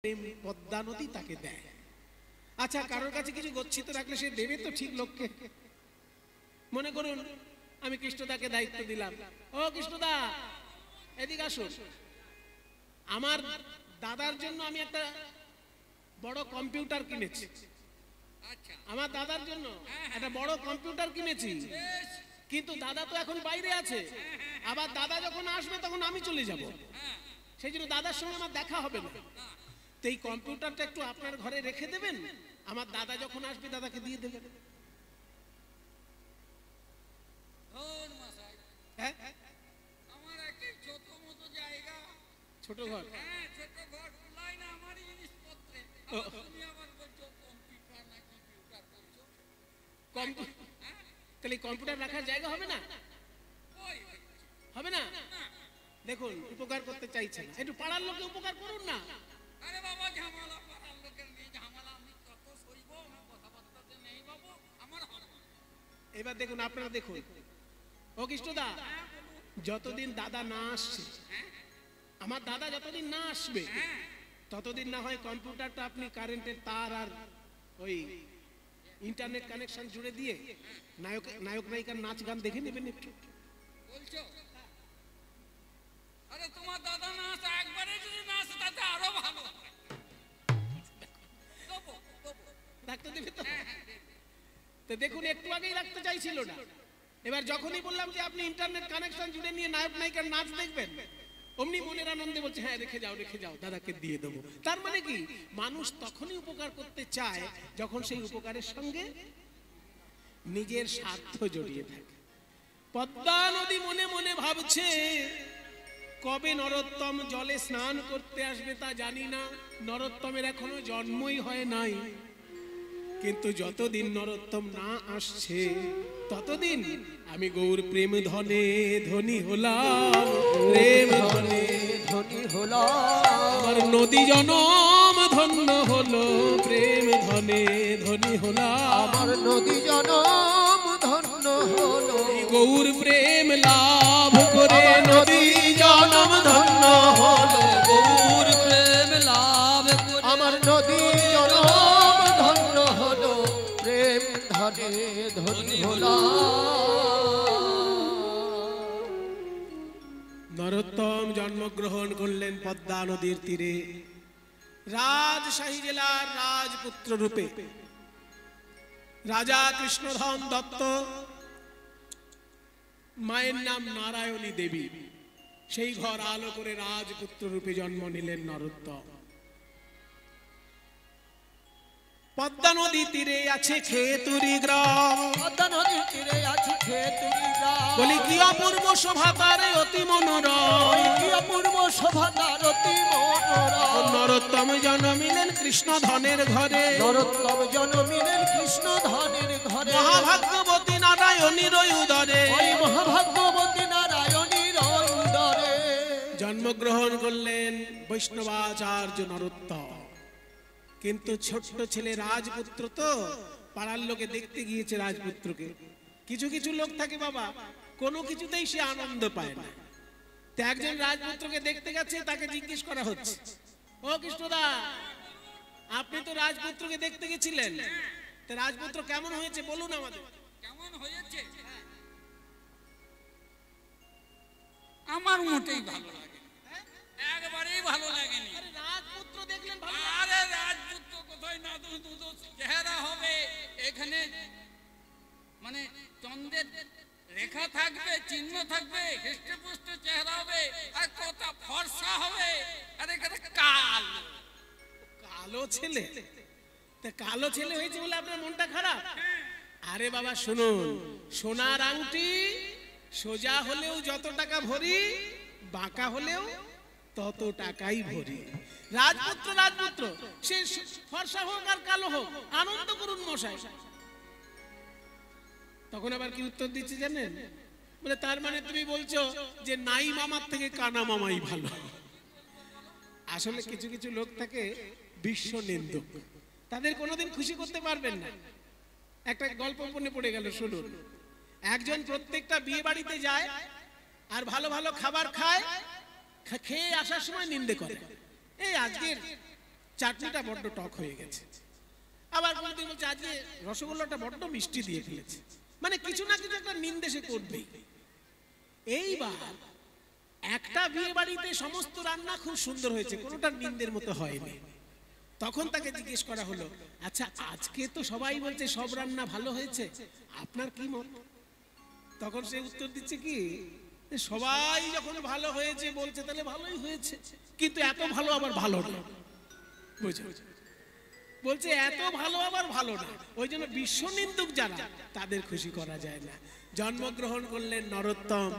প্রেম পদ্মা নদী তাকে দেয়। আচ্ছা, কারোর কাছে কিছু গচ্ছিত রাখলে সে দেবে তো ঠিক লোককে। মনে করুন আমি কৃষ্ণদাকে দায়িত্ব দিলাম, ও কৃষ্ণদা এদিকে আসুন, আমার দাদার জন্য আমি একটা বড় কম্পিউটার কিনেছি। আমার দাদার জন্য একটা বড় কম্পিউটার কিনেছি, কিন্তু দাদা তো এখন বাইরে আছে, আবার দাদা যখন আসবে তখন আমি চলে যাব, সেই জন্য দাদার সঙ্গে আমার দেখা হবে না। তো এই কম্পিউটারটা একটু আপনার ঘরে রেখে দেবেন, আমার দাদা যখন আসবে দাদাকে দিয়ে দেবেন। হ্যাঁ, আমার একটা ছোট মতো জায়গা, ছোট ঘর, ছোট ঘর নাই না আমার জিনিসপত্রে, তুমি আবার বলছো কম্পিউটার না কম্পিউটার বলছো, তাহলে কম্পিউটার রাখার জায়গা হবে না, হবে না। দেখুন উপকার করতে চাইছেন, একটু পাড়ার লোকে উপকার করুন না। আরে বাবা ঝামেলা পাড়ার লোকের নিয়ে ঝামেলা আমি কত সইব, আমার কথাবার্তাতে নেই বাবু, আমার হবে না। এবার দেখুন আপনারা দেখুন, ও কৃষ্ণদা যতদিন দাদা না আসছে, আমার দাদা যতদিন না আসবে ততদিন না হয় কম্পিউটারটা আপনি কারেন্টের তার আর ওই ইন্টারনেট কানেকশন জুড়ে দিয়ে নায়ক নায়িকার নাচ গান দেখে নেবেন একটু। বলছো আরে তোমার দাদা না আসে, একবারে যদি না আসে তাতে আরো ভালো রাখতে দেবে তো। তো দেখুন একটু আগেই রাখতে চাইছিল না, এবার যখনই বললাম যে আপনি ইন্টারনেট কানেকশন জুড়ে নিয়ে নায়ক নায়িকার নাচ দেখবেন, অমনি মনের আনন্দে বলছে হ্যাঁ রেখে যাও দাদাকে দিয়ে দেবো। তার মানে কি, মানুষ তখনই উপকার করতে চায় যখন সেই উপকারের সঙ্গে নিজের স্বার্থ জড়িয়ে থাকে। পদ্মা নদী মনে মনে ভাবছে কবে নরোত্তম জলে স্নান করতে আসবে তা জানি না, নরোত্তমের এখনো জন্মই হয় নাই, কিন্তু যতদিন নরোত্তম না আসছে ততদিন আমি গৌর প্রেম ধনে ধনী হলাম, প্রেম ধনে ধনী হলাম, আমার নদী জনম ধন্য হলো, প্রেম ধনে ধনী হলাম, আমার নদী জনম ধন্য হলো, গৌর প্রেম লাভ করে নদী জনম ধন্য হলো, গৌর প্রেম লাভ করে আমার নদী জনম ধন্য হলো, প্রেম ধনে ধনী নরোত্তম জন্মগ্রহণ করলেন পদ্মা নদীর তীরে, রাজশাহী জেলার রাজপুত্র রূপে। রাজা কৃষ্ণধন দত্ত, মায়ের নাম নারায়ণী দেবী, সেই ঘর আলো করে রাজপুত্র রূপে জন্ম নিলেন নরোত্তম। পদ্মা নদী তীরে আছে খেতুরি গ্রাম, পদ্মা নদীর তীরে আছে খেতুরি গ্রাম, বলি কি অপূর্ব শোভা তার অতি মনোরম, কি অপূর্ব শোভা তার অতি মনোরম। নরোত্তম জন্মিলেন কৃষ্ণ ধনের ঘরে, নরোত্তম জন্মিলেন কৃষ্ণ ধনের ঘরে, মহাভাগ্যবতী নারায়ণীর উদরে, ওই মহাভাগ্যবতী নারায়ণীর উদরে জন্মগ্রহণ করলেন বৈষ্ণবাচার্য নরোত্তম। কিন্তু ছোট্ট ছেলে রাজপুত্র, তো পাড়ার লোকে দেখতে গিয়েছে রাজপুত্রকে। কিছু কিছু লোক থাকে বাবা কোনো কিছুতেই সে আনন্দ পায় না, তো একজন রাজপুত্রকে দেখতে গেছে, তাকে জিজ্ঞেস করা হচ্ছে, ও কৃষ্ণদা আপনি তো রাজপুত্রকে দেখতে গেছিলেন, তো রাজপুত্র কেমন হয়েছে বলুন আমাদের। কেমন হয়েছে? আমার মোটেই ভালো লাগে, একবারেই ভালো লাগেনি। রাজপুত্র দেখলেন ভালো? আরে রাজপুত্র কোথায় না, দুটো চেহারা হবে, এখানে মানে চন্দ্রের রেখা থাকবে, চিহ্ন থাকবে, হৃষ্টপুষ্ট চেহারা হবে, আর কত ফর্সা হবে, আর এখানে কালো কালো ছেলে। তা কালো ছেলে হয়েছে বলে আপনার মনটা খারাপ? আরে বাবা শুনুন, সোনার আংটি সোজা হলেও যত টাকা ভরি, বাঁকা হলেও তত টাকাই ভরি। রাজপুত্র সে ফর্সা হোক আর কালো হোক, আনন্দ করুন মশাই। তখন আবার কি উত্তর দিচ্ছে জানেন? বলে তার মানে তুমি বলছো যে নাই মামার থেকে কানা মামাই ভালো। আসলে কিছু কিছু লোক থাকে বিশ্ব নিন্দুক, তাদের কোনোদিন খুশি করতে পারবেন না। একটা গল্প মনে পড়ে গেল, শুনুন। একজন প্রত্যেকটা বিয়ে বাড়িতে যায় আর ভালো ভালো খাবার খায়, খেয়ে আসার সময় নিন্দে করে, এই আজকের চাটনিটা বড্ড টক হয়ে গেছে। আবার কোনদিন বলছে আজকে রসগোল্লাটা বড্ড মিষ্টি দিয়ে ফেলেছে। মানে কিছু না কিছু একটা নিন্দে সে করবেই। এইবার একটা বিয়ে বাড়িতে সমস্ত রান্না খুব সুন্দর হয়েছে, কোনোটা নিন্দের মতো হয়নি। তখন তাকে জিজ্ঞেস করা হলো, আচ্ছা আজকে তো সবাই বলছে সব রান্না ভালো হয়েছে, আপনার কি মত? তখন সে উত্তর দিচ্ছে কি, সবাই যখন ভালো হয়েছে বলছে তাহলে ভালোই হয়েছে, কিন্তু এত ভালো আবার ভালো না। বুঝো, বলছে এত ভালো আবার ভালো না, ওই জন্য বিশ্ব নিন্দুক যারা তাদের খুশি করা যায় না। জন্মগ্রহণ করলেন নরোত্তম,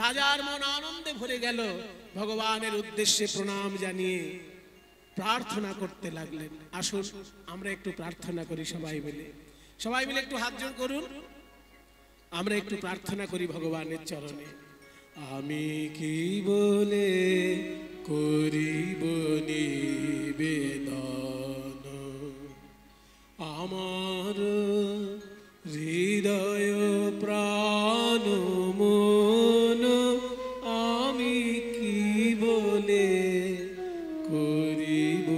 রাজার মন আনন্দে ভরে গেল, ভগবানের উদ্দেশ্যে প্রণাম জানিয়ে প্রার্থনা করতে লাগলেন। আসুন আমরা একটু প্রার্থনা করি সবাই মিলে, সবাই মিলে একটু হাত জোড় করুন, আমরা একটু প্রার্থনা করি ভগবানের চরণে। আমি কি বলে করিব নিবেদন, আমার হৃদয় প্রাণ মন আমি কি বলে করিব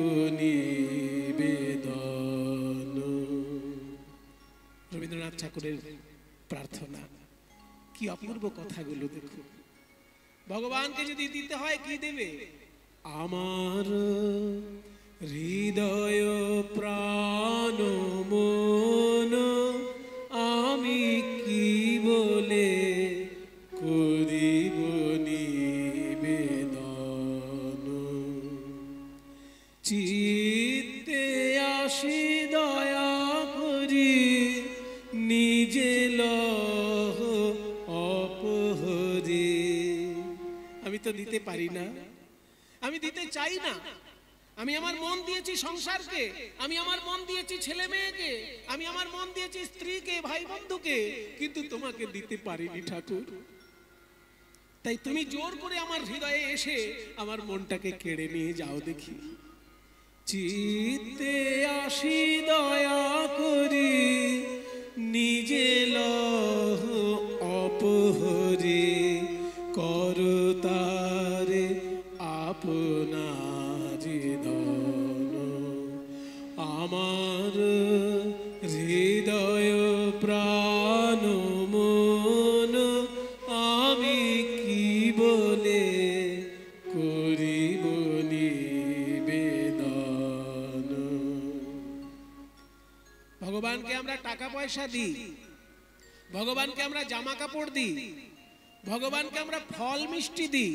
নিবেদন। রবীন্দ্রনাথ ঠাকুরের প্রার্থনা, কি অপূর্ব কথাগুলো দেখুন। ভগবানকে যদি দিতে হয় কি দেবে? আমার হৃদয় প্রাণ মন আমি কি বলে করিব নিবেদন। চিত্তে আসি দয়া করি নিজে লহ অপহরি। আমি তো দিতে পারি না, আমি দিতে চাই না। আমি আমার মন দিয়েছি সংসারকে, আমি আমার মন দিয়েছি ছেলে মেয়েকে, আমি আমার মন দিয়েছি স্ত্রীকে, ভাই বন্ধুকে, কিন্তু তোমাকে দিতে পারিনি ঠাকুর। তাই তুমি জোর করে আমার হৃদয়ে এসে আমার মনটাকে কেড়ে নিয়ে যাও দেখি। চিত্তে আসি দয়া করি নিজে লহ অপহরি, করতারে আপনারি দন। আমার হৃদয় প্রাণ মন আমি কি বলে করিব নিবেদন। ভগবানকে আমরা টাকা পয়সা দিই, ভগবানকে আমরা জামা কাপড় দিই, ভগবানকে আমরা ফল মিষ্টি দিই,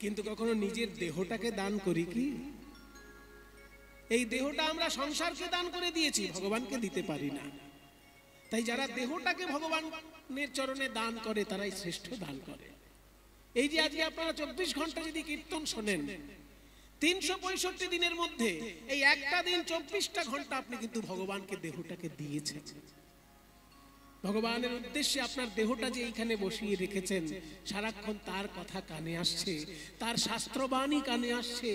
কিন্তু কখনো নিজের দেহটাকে দান করি কি? এই দেহটা আমরা সংসারকে দান করে দিয়েছি, ভগবানকে দিতে পারি না। তাই যারা দেহটাকে ভগবানের চরণে দান করে তারাই শ্রেষ্ঠ দান করে। এই যে আজকে আপনারা 24 ঘন্টা যদি কীর্তন শোনেন, 365 দিনের মধ্যে এই একটা দিন 24টা ঘন্টা আপনি কিন্তু ভগবানকে দেহটাকে দিয়েছেন। ভগবানের উদ্দেশ্যে আপনার দেহটা যে এইখানে বসিয়ে রেখেছেন, সারাক্ষণ তার কথা কানে আসছে, তার শাস্ত্রবাণী কানে আসছে,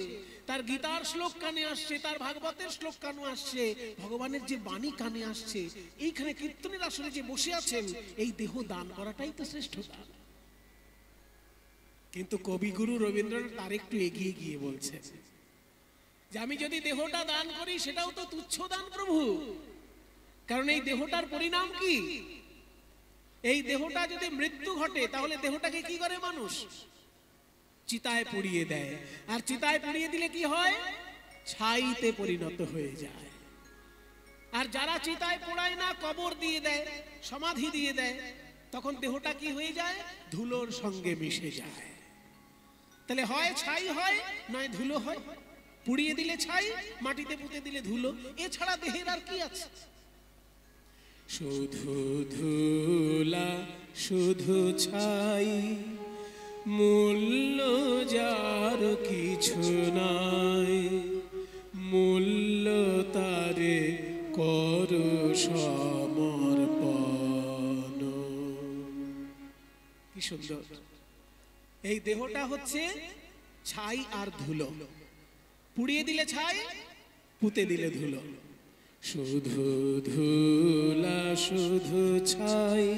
তার গীতার শ্লোক কানে আসছে, তার ভাগবতের শ্লোক কানে আসছে, ভগবানের যে বাণী কানে আসছে। এইখানে কীর্তনের আসলে যে বসে আছেন, এই দেহ দান করাটাই তো শ্রেষ্ঠ দান। কিন্তু কবিগুরু রবীন্দ্রনাথ তার একটু এগিয়ে গিয়ে বলছে যে আমি যদি দেহটা দান করি সেটাও তো তুচ্ছ দান প্রভু, কারণ এই দেহটার পরিণাম কি? এই দেহটা যদি মৃত্যু ঘটে তাহলে দেহটাকে কি করে মানুষ? চিতায় পুড়িয়ে দেয়, আর চিতায় পুড়িয়ে দিলে কি হয়? ছাইতে পরিণত হয়ে যায়। আর যারা চিতায় পোড়ায় না, কবর দিয়ে দেয়, সমাধি দিয়ে দেয়, তখন দেহটা কি হয়ে যায়? ধুলোর সঙ্গে মিশে যায়। তাহলে হয় ছাই হয়, নয় ধুলো হয়। পুড়িয়ে দিলে ছাই, মাটিতে পুঁতে দিলে ধুলো, এছাড়া দেহের আর কি আছে? শুধু ধুলা শুধু ছাই, মূল্য যার কিছু নাই, মূল্য তারে কর সমর্পণ। কি সুন্দর! এই দেহটা হচ্ছে ছাই আর ধুলো, পুড়িয়ে দিলে ছাই, পুঁতে দিলে ধুলো। শুধু ধুলা শুধু ছাই,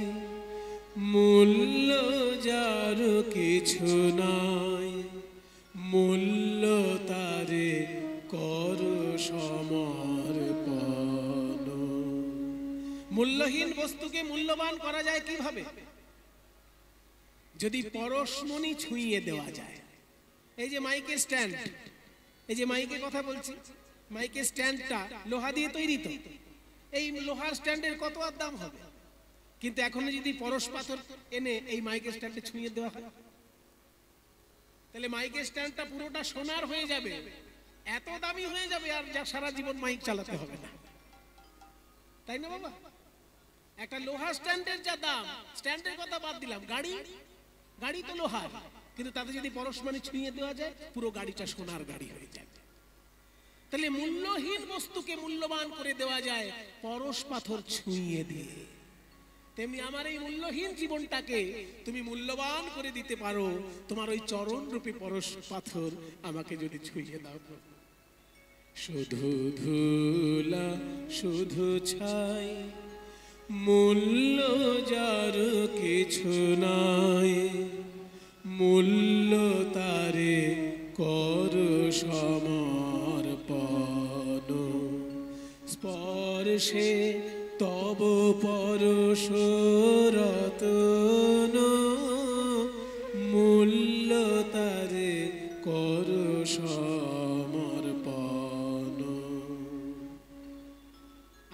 মূল্য যার কিছু নাই, মূল্য তারে কর মূল্যহীন বস্তুকে মূল্যবান করা যায় কিভাবে? যদি পরশমণি ছুঁয়ে দেওয়া যায়। এই যে মাইকের স্ট্যান্ড, এই যে মাইকে কথা বলছি, মাইকের স্ট্যান্ডটা লোহা দিয়ে তৈরি তো, এই লোহার স্ট্যান্ডের কত আর দাম হবে, কিন্তু এখন যদি পরশ পাথর এনে এই মাইকের স্ট্যান্ডে ছুঁয়ে দেওয়া হয়, তাহলে মাইকের স্ট্যান্ডটা পুরোটা সোনার হয়ে যাবে, এত দামি হয়ে যাবে আর যা সারা জীবন মাইক চালাতে হবে না, তাই না বাবা? একটা লোহার স্ট্যান্ডের যা দাম, স্ট্যান্ডের কথা বাদ দিলাম, গাড়ি তো লোহার, কিন্তু তাতে যদি পরশমণি ছুঁয়ে দেওয়া যায় পুরো গাড়িটা সোনার গাড়ি হয়ে যায়। তাহলে মূল্যহীন বস্তুকে মূল্যবান করে দেওয়া যায় পরশ পাথর ছুঁয়ে দিয়ে। তেমনি আমার এই মূল্যহীন জীবনটাকে তুমি মূল্যবান করে দিতে পারো তোমার ওই চরণ রূপী পরশ পাথর আমাকে যদি ছুঁয়ে দাও। শুধু ধুলা শুধু ছাই, মূল্য যার কিছু নাই, মূল্য তারে কর সমর্পণ, স্পর্শে তব পরশ রতন, মূল্য তারে কর সমর্পণ।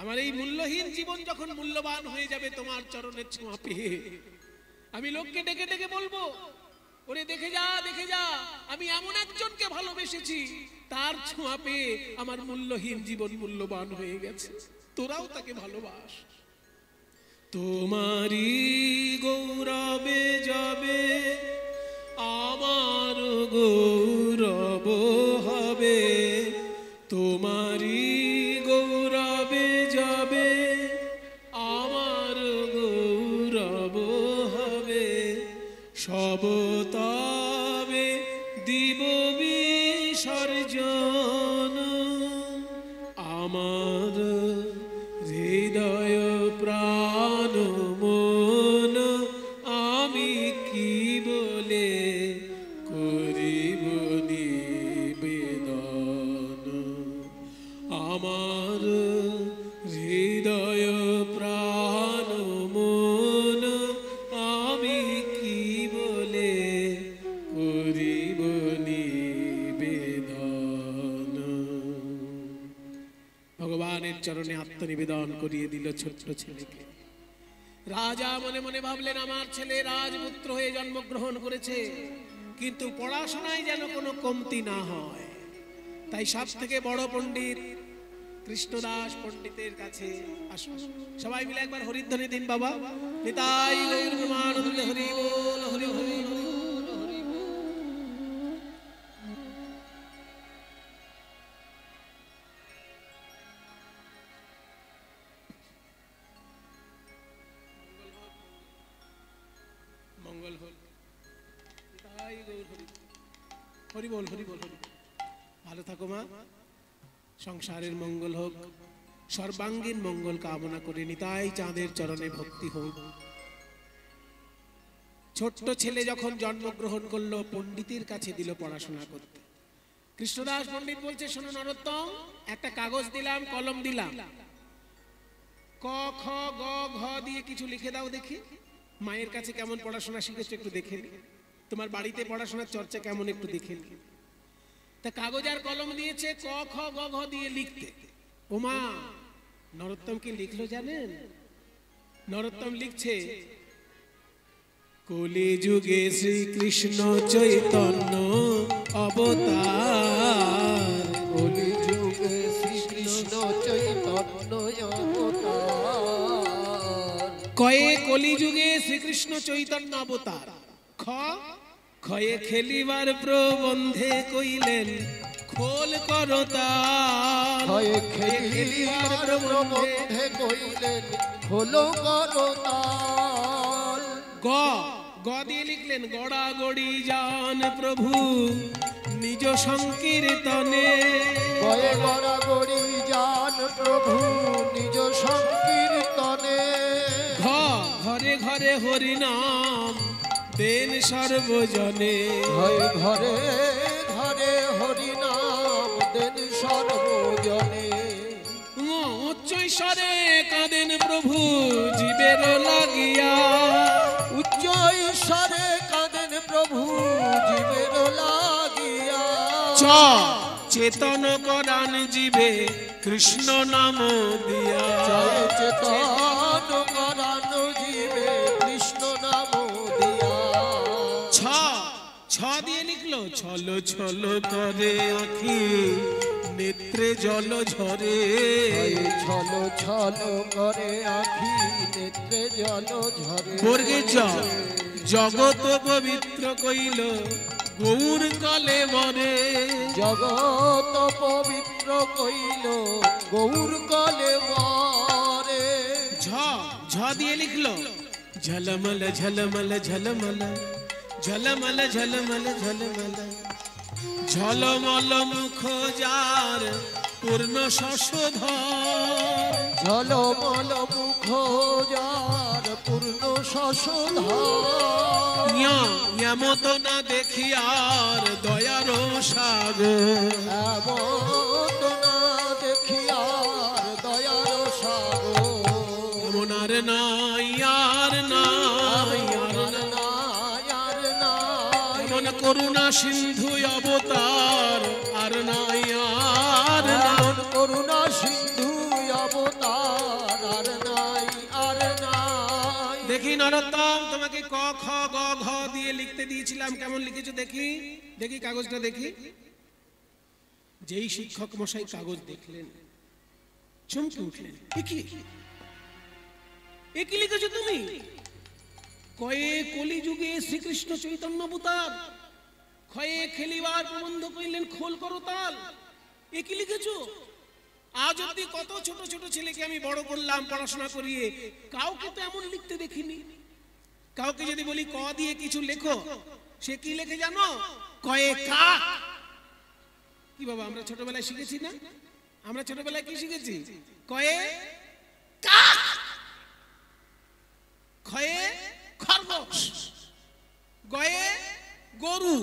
আমার এই মূল্যহীন জীবন যখন মূল্যবান হয়ে যাবে তোমার চরণের ছোঁয়া পেয়ে, আমি লোককে ডেকে ডেকে বলবো, ওরে দেখে যা দেখে যা, আমি এমন একজনকে ভালোবেসেছি, তার ছোঁয়া পেয়ে আমার মূল্যহীন জীবন মূল্যবান হয়ে গেছে, তোরাও তাকে ভালোবাস। তোমারই গৌরবে যাবে আমার গৌরব হবে, তোমারই গৌরবে যাবে আমার গৌরব হবে, সব তবে দিব বিসর্জন, আমার হৃদয় প্রাণ মন আমি কি বলে করিব নিবেদন, আমার হৃদয় প্রাণ মন আমি কি বলে করিব নিবেদন। ভগবানের চরণে আত্মনিবেদন করিয়ে দিল ছোট্ট ছেলেকে। রাজা মনে মনে ভাবলেন আমার ছেলে রাজপুত্র হয়ে জন্মগ্রহণ করেছে, কিন্তু পড়াশোনায় যেন কোনো কমতি না হয়, তাই সব থেকে বড় পণ্ডিত কৃষ্ণদাস পণ্ডিতের কাছে আসুন। সবাই মিলে একবার হরিধ্বনি দিন বাবা, নিতাই গৌর প্রেমানন্দে হরি বল হরি হরি হরি বল হরি বল। মঙ্গল হল, নিতাই গৌর হরি হরি বল হরি বল হরি। ভালো থাকো মা, সংসারের মঙ্গল হোক, সর্বাঙ্গীন মঙ্গল কামনা করে নিতাই চাঁদের চরণে ভক্তি হোক। ছোট্ট ছেলে যখন জন্মগ্রহণ করলো, পণ্ডিতের কাছে দিল পড়াশোনা করতে। কৃষ্ণদাস পণ্ডিত বলছে, শোনো নরোত্তম, একটা কাগজ দিলাম, কলম দিলাম, ক খ গ ঘ দিয়ে কিছু লিখে দাও দেখি। মায়ের কাছে কেমন পড়াশোনা শিখেছো একটু দেখে নি, তোমার বাড়িতে পড়াশোনার চর্চা কেমন একটু দেখে নি। তা কাগজ আর কলম দিয়েছে ক খ গ ঘ দিয়ে লিখতে। ওমা, নরোত্তম কি লিখলো জানেন? নরোত্তম লিখছে, কলি যুগে শ্রীকৃষ্ণ চৈতন্য অবতার, কলি যুগে শ্রীকৃষ্ণ চৈতন্য অবতার, কয়ে কলি যুগে শ্রীকৃষ্ণ চৈতন্য অবতার, খ খয়ে খেলিবার প্রবন্ধে কইলেন খোল করতাল, খয়ে খেলিবার প্রবন্ধে কইলেন খোল করতাল। গ গ দিয়ে লিখলেন গড়াগড়ি যান প্রভু নিজ সংকীর্তনে, গয়ে গড়াগড়ি যান প্রভু নিজ সংকীর্তনে। ঘ ঘরে ঘরে হরিনাম দেন সর্বজনে, ঘরে ঘরে ঘরে হরিনাম দেন সর্বজনে। উচ্চৈস্বরে কাঁদেন প্রভু প্রভু জীবের লাগিয়া। উচ্চ ঈশ্বরে কাঁদেন প্রভু জীবের লাগিয়া। চেতন করান জীবে কৃষ্ণ নাম দিয়া। চেতন করান জীবে কৃষ্ণ নাম দিয়া। ছ দিয়ে লিখলো ছলো ছলো করে আঁখি নেত্রে জল ঝরে। ছলো ছলো করে আঁখি নেত্রে জল ঝরে। বর্গে জগত পবিত্র কইল গৌর কলে মরে। জগত পবিত্র কইল গৌর কলে মরে। ঝ দিয়ে লিখলো ঝলমল ঝলমল ঝলমল ঝলমল ঝলমল ঝলমল। ঝলমল মুখ যার পূর্ণ শশধর। ঝলমল মুখ যার পূর্ণ শশধর। এমত না দেখি আর দয়ার সাগর। এমত না দেখি আর দয়ার সাগর। এমন আর নাই আর নাই আর নাই। এমন করুণা সিন্ধু অবতার আর নাই আর নাই। করুণা সিন্ধু অবতার আর নাই আর নাই। দেখি নরোত্তম তোমাকে ক খ গ ঘ দিয়ে লিখতে দিয়েছিলাম, কেমন লিখেছো দেখি? দেখি কাগজটা দেখি। যেই শিক্ষক মশাই কাগজ দেখলেন চমকে উঠলেন, এ কি লিখেছো তুমি? কয়ে কলিযুগে শ্রীকৃষ্ণ চৈতন্য অবতার, ক্ষয়ে খেলিবার প্রবন্ধ কইলেন খোল করো তাল। এ কি লিখেছো? আজ অব্দি কত ছোট ছোট ছেলেকে আমি বড় করলাম পড়াশোনা করিয়ে, কাউকে তো এমন লিখতে দেখিনি। কাউকে যদি বলি ক দিয়ে কিছু লেখো, সে কি লেখে জানো? কয়ে কাক। কি বাবা আমরা ছোটবেলায় শিখেছি না? আমরা ছোটবেলায় কি শিখেছি? কয়ে কাক, ক্ষয়ে খরগোশ, গয়ে গরু,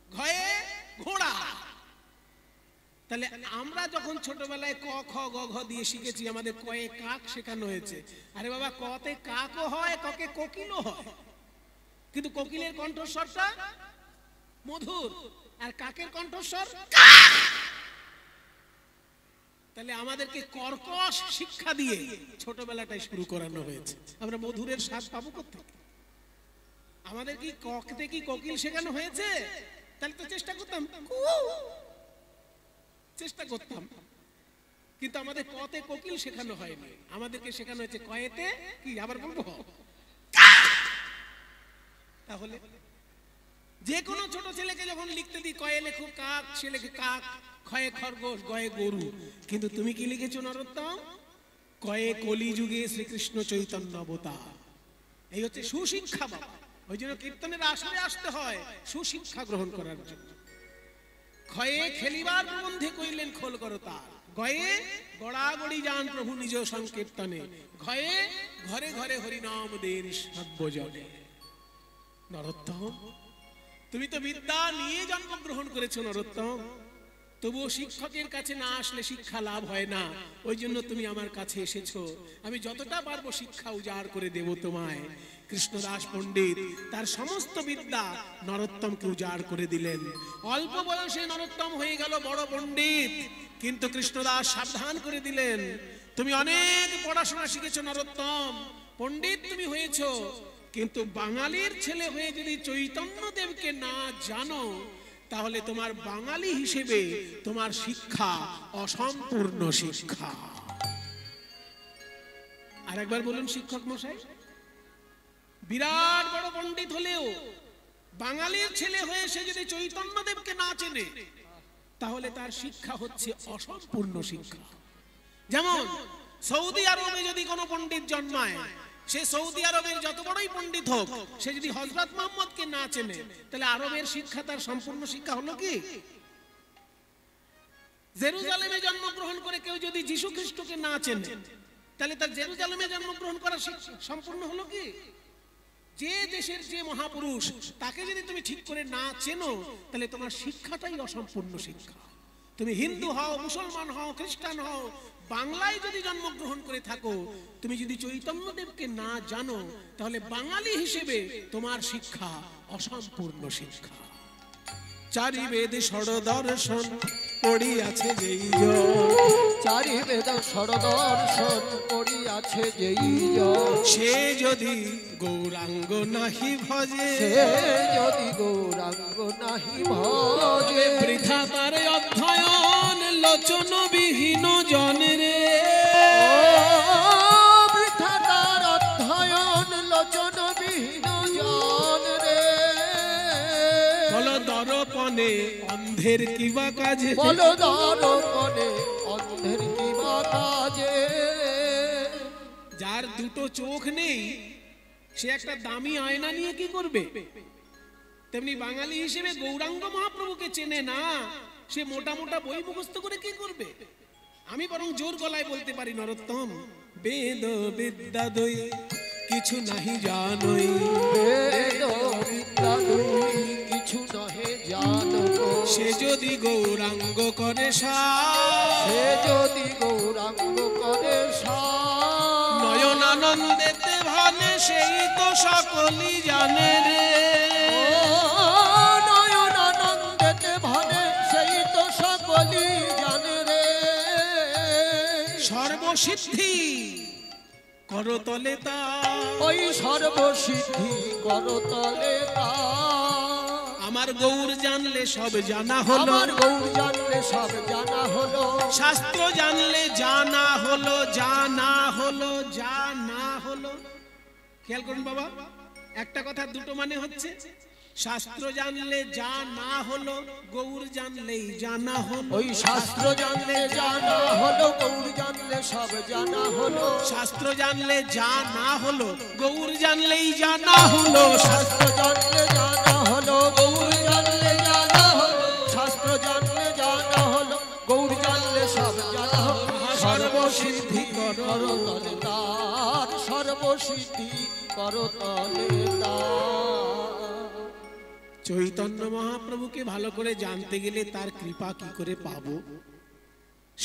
ঘয়ে ঘোড়া। তাহলে আমরা যখন ছোটবেলায় ক খ গ ঘ দিয়ে শিখেছি, আমাদের কয়ে কাক শেখানো হয়েছে। আরে বাবা কতে কাকও হয়, ককে কোকিলও হয়, কিন্তু কোকিলের কণ্ঠস্বরটা মধুর আর কাকের কণ্ঠস্বর। তাহলে আমাদেরকে কর্কশ শিক্ষা দিয়ে ছোটবেলাটাই শুরু করানো হয়েছে। আমরা মধুরের স্বাদ পাবো কোথায়? আমাদের কি ককতে কি কোকিল শেখানো হয়েছে? তাহলে তো চেষ্টা করতাম, কিন্তু আমাদের কতে কোকিল শেখানো হয়নি। আমাদেরকে শেখানো হয়েছে কয়েতে কি, আবার বলবো। তাহলে যে কোনো ছোট ছেলেকে যখন লিখতে দিই কয়ে লেখো কাক, সে লেখে কাক, ক্ষয়ে খরগোশ, গয়ে গরু। কিন্তু তুমি কি লিখেছো নরোত্তম? কয়ে কলিযুগে শ্রীকৃষ্ণ চৈতন্য অবতার। এই হচ্ছে সুশিক্ষা বাবা। ওই জন্য কীর্তনের আসরে আসতে হয় সুশিক্ষা গ্রহণ করার জন্য। ক্ষয়ে খেলিবার প্রবন্ধে কইলেন খোল করো তাল। গয়ে গড়াগড়ি যান প্রভু নিজ সংকীর্তনে। ঘয়ে ঘরে ঘরে হরিনাম দেন সর্বজনে। নরোত্তম তুমি তো বিদ্যা নিয়ে জন্মগ্রহণ করেছো নরোত্তম, তবুও শিক্ষকের কাছে না আসলে শিক্ষা লাভ হয় না। ওই জন্য তুমি আমার কাছে এসেছো। আমি যতটা পারবো শিক্ষা উজাড় করে দেব তোমায়। কৃষ্ণদাস পণ্ডিত তার সমস্ত বিদ্যা নরোত্তমকে উজাড় করে দিলেন। অল্প বয়সে নরোত্তম হয়ে গেল বড় পণ্ডিত, কিন্তু কৃষ্ণদাস সাবধান করে দিলেন, তুমি অনেক পড়াশোনা শিখেছো নরোত্তম, পণ্ডিত তুমি হয়েছো, কিন্তু বাঙালির ছেলে হয়ে যদি চৈতন্য দেবকে না জানো, তাহলে তোমার বাঙালি হিসেবে তোমার শিক্ষা অসম্পূর্ণ শিক্ষা। আর একবার বলুন শিক্ষক মশাই, বিরাট বড় পণ্ডিত হলেও বাঙালির ছেলে হয়ে সে যদি চৈতন্য দেবকে না চেনে, তাহলে তার শিক্ষা হচ্ছে অসম্পূর্ণ শিক্ষা। যেমন সৌদি আরবে যদি কোনো পণ্ডিত জন্মায়, সে সৌদি আরবের যত বড়ই পণ্ডিত হোক, সে যদি হযরত মুহাম্মদকে না চেনে, তাহলে আরবের শিক্ষা তার সম্পূর্ণ শিক্ষা হলো কি? জেরুজালেমে জন্মগ্রহণ করে কেউ যদি যীশু খ্রিস্টকে না চেনে, তাহলে তার জেরুজালেমে জন্মগ্রহণ করা সম্পূর্ণ হলো কি? যে দেশের যে মহাপুরুষ, তাকে যদি তুমি ঠিক করে না চেনো, তাহলে তোমার শিক্ষাটাই অসম্পূর্ণ শিক্ষা। তুমি হিন্দু হও, মুসলমান হও, খ্রিস্টান হও, বাংলায় যদি জন্মগ্রহণ করে থাকো, তুমি যদি চৈতন্যদেবকে না জানো, তাহলে বাঙালি হিসেবে তোমার শিক্ষা অসম্পূর্ণ শিক্ষা। চারি বেদ ষড়দর্শন পড়িয়াছে যেই জন, চারি বেদ ষড়দর্শন পড়িয়াছে যেই জন, সে যদি গৌরাঙ্গ নাহি ভজে, সে যদি গৌরাঙ্গ নাহি ভজে, বৃথা তার অধ্যয়ন লোচন বিহীন জনের, বৃথা তার অধ্যয়ন লোচন বিহীন জন রে। বল দর্পণে অন্ধের কিবা কাজে, বল দর্পণে অন্ধের কিবা কাজে। যার দুটো চোখ নেই সে একটা দামি আয়না নিয়ে কি করবে? তেমনি বাঙালি হিসেবে গৌরাঙ্গ মহাপ্রভুকে চেনে না, সে মোটা মোটা বই মুখস্থ করে কি করবে? আমি বরং জোর গলায় বলতে পারি, নরোত্তম, বেদ বিদ্যা দই কিছু নাহি জানই, বেদ বিদ্যা দুই কিছু নহে জানো, সে যদি গৌরাঙ্গ করে সার, সে যদি গৌরাঙ্গ করে সার, নয়নানন্দেতে ভানে সেই তো সকলই জানে রে। নয়নানন্দেতে ভানে সেই তো সকলই জানে রে। সর্বসিদ্ধি করতলে তা, ওই সর্বসিদ্ধি করতলে তা, আমার গৌর জানলে সব জানা হলো, আমার গৌর জানলে সব জানা হলো, শাস্ত্র জানলে জানা হলো, জানা হলো, জানা হলো। খেয়াল করুন বাবা, একটা কথা দুটো মানে হচ্ছে, শাস্ত্র জানলে যা না হলো, গৌর জানলেই জানা হলো। ওই শাস্ত্র জানলে জানা হলো, গৌর জানলে সব জানা হলো, শাস্ত্র জানলে যা না হলো, গৌর জানলেই জানা হলো। শাস্ত্র জানলে জানা হলো, গৌর জানলে জানা হলো, শাস্ত্র জানলে জানা হলো, গৌর জানলে সব জানা হলো। সর্বসিদ্ধি করতলে তার, সর্বসিদ্ধি করতলে তার। চৈতন্য মহাপ্রভুকে ভালো করে জানতে গেলে তার কৃপা কি করে পাবো?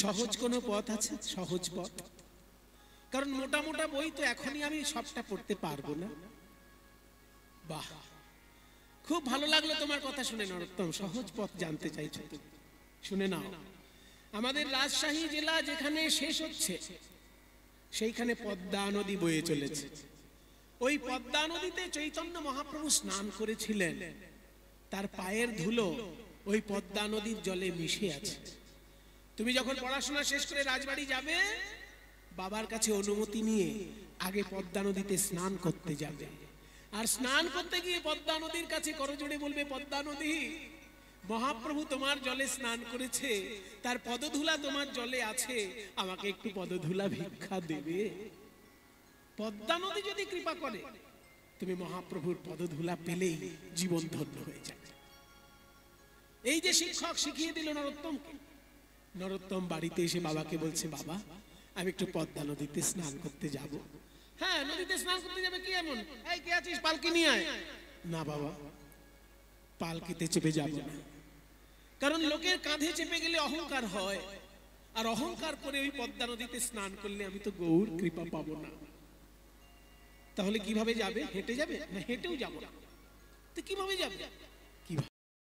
সহজ কোনো পথ আছে? সহজ পথ? কারণ মোটা মোটা বই তো এখনই আমি সবটা পড়তে পারবো না। বাহ, খুব ভালো লাগলো তোমার কথা শুনে নরোত্তম। সহজ পথ জানতে চাইছো তুমি, শুনে নাও। আমাদের রাজশাহী জেলা যেখানে শেষ হচ্ছে, সেইখানে পদ্মা নদী বয়ে চলেছে। ওই পদ্মা নদীতে চৈতন্য মহাপ্রভু স্নান করেছিলেন, তার পায়ের ধুলো ওই পদ্মা নদীর জলে মিশে আছে। তুমি যখন পড়াশোনা শেষ করে রাজবাড়ি যাবে, বাবার কাছে অনুমতি নিয়ে আগে পদ্মা নদীতে স্নান করতে যাবে। আর স্নান করতে গিয়ে পদ্মা নদীর কাছে করজোড়ে বলবে, পদ্মা নদী, মহাপ্রভু তোমার জলে স্নান করেছে, তার পদধূলা তোমার জলে আছে, আমাকে একটু পদধূলা ভিক্ষা দেবে? পদ্মা নদী যদি কৃপা করে, তুমি মহাপ্রভুর পদধূলা পেলেই জীবন ধন্য হয়ে যাবে। এই যে শিক্ষক শিখিয়ে দিল নরোত্তমকে, নরোত্তম বাড়িতে এসে বাবাকে বলছে, বাবা আমি একটু পদ্মা নদীতে স্নান করতে যাব। হ্যাঁ, নদীতে স্নান করতে যাবে, কি এমন? এই কে আছিস, পালকি নিয়ে আয়। না বাবা, পালকিতে চেপে যাব না, কারণ লোকের কাঁধে চেপে গেলে অহংকার হয়, আর অহংকার করে ওই পদ্মা নদীতে স্নান করলে আমি তো গৌর কৃপা পাবো না। তাহলে কিভাবে যাবে? হেঁটে যাবে? না হেঁটেও যাবো না, তো কিভাবে যাবে?